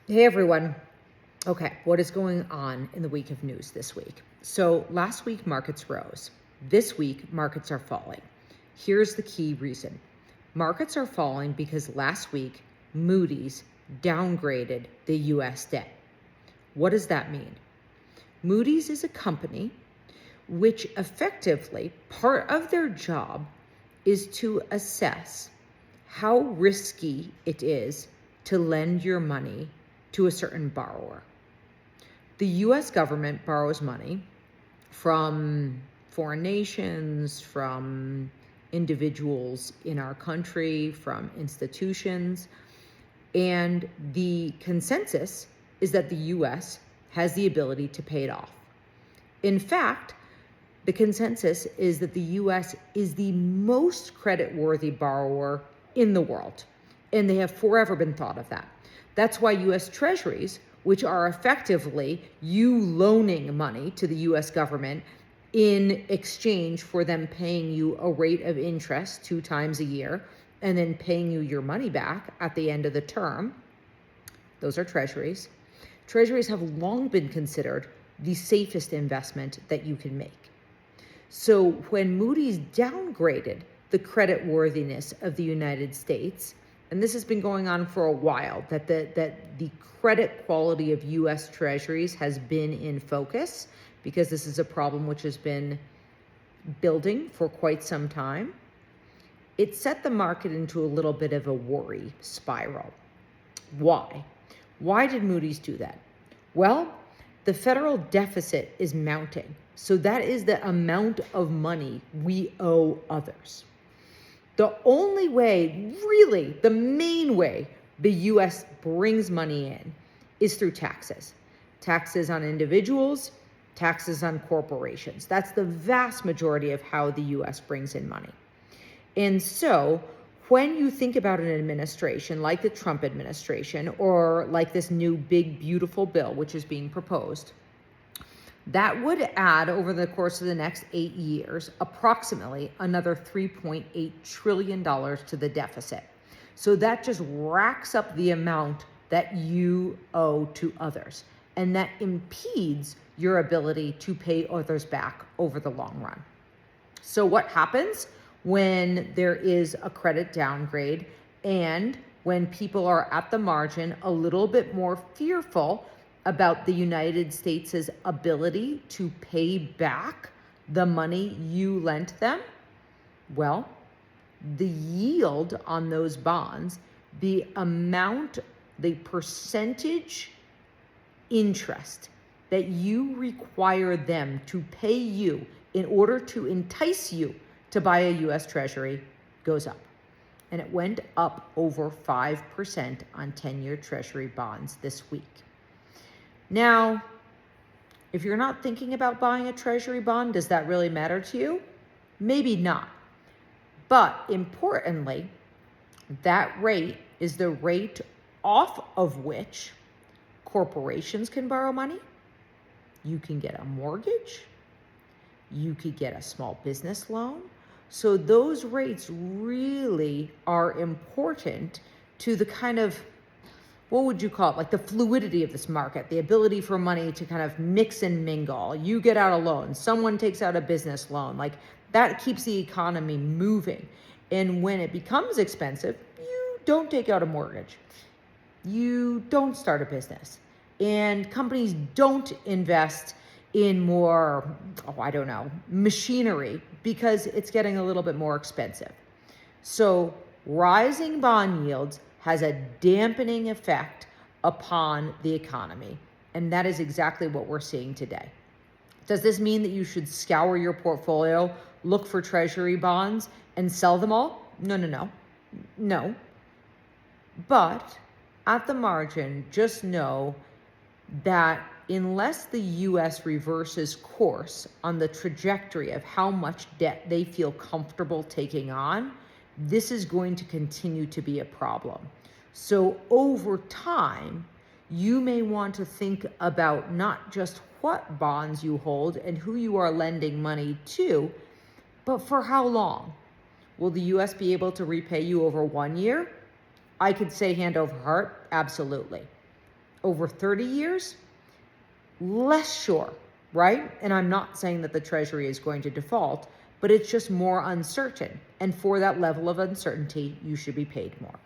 Hey everyone. Okay, what is going on in the week of news this week? So last week markets rose. This week markets are falling. Here's the key reason. Markets are falling because last week Moody's downgraded the US debt. What does that mean? Moody's is a company which effectively, part of their job is to assess how risky it is to lend your money to a certain borrower. The US government borrows money from foreign nations, from individuals in our country, from institutions, and the consensus is that the US has the ability to pay it off. In fact, the consensus is that the US is the most creditworthy borrower in the world, and they have forever been thought of that. That's why US Treasuries, which are effectively you loaning money to the US government in exchange for them paying you a rate of interest 2 times a year and then paying you your money back at the end of the term, those are treasuries. Treasuries have long been considered the safest investment that you can make. So when Moody's downgraded the creditworthiness of the United States, and this has been going on for a while, that the credit quality of US Treasuries has been in focus because this is a problem which has been building for quite some time. It set the market into a little bit of a worry spiral. Why? Why did Moody's do that? Well, the federal deficit is mounting. So that is the amount of money we owe others. The only way, really, the main way the US brings money in is through taxes. Taxes on individuals, taxes on corporations. That's the vast majority of how the US brings in money. And so when you think about an administration like the Trump administration or like this new big, beautiful bill, which is being proposed, that would add over the course of the next 8 years, approximately another $3.8 trillion to the deficit. So that just racks up the amount that you owe to others. And that impedes your ability to pay others back over the long run. So what happens when there is a credit downgrade and when people are at the margin a little bit more fearful about the United States' ability to pay back the money you lent them? Well, the yield on those bonds, the amount, the percentage interest that you require them to pay you in order to entice you to buy a US Treasury goes up. And it went up over 5% on 10-year Treasury bonds this week. Now, if you're not thinking about buying a Treasury bond, does that really matter to you? Maybe not. But importantly, that rate is the rate off of which corporations can borrow money. You can get a mortgage. You could get a small business loan. So those rates really are important to the kind of, what would you call it? Like the fluidity of this market, the ability for money to kind of mix and mingle. You get out a loan, someone takes out a business loan, like that keeps the economy moving. And when it becomes expensive, you don't take out a mortgage. You don't start a business. And companies don't invest in more, machinery because it's getting a little bit more expensive. So rising bond yields has a dampening effect upon the economy. And that is exactly what we're seeing today. Does this mean that you should scour your portfolio, look for treasury bonds, and sell them all? No. But at the margin, just know that unless the US reverses course on the trajectory of how much debt they feel comfortable taking on, this is going to continue to be a problem. So over time, you may want to think about not just what bonds you hold and who you are lending money to, but for how long. Will the US be able to repay you over 1 year? I could say hand over heart, absolutely. Over 30 years, less sure, right? And I'm not saying that the Treasury is going to default, but it's just more uncertain. And for that level of uncertainty, you should be paid more.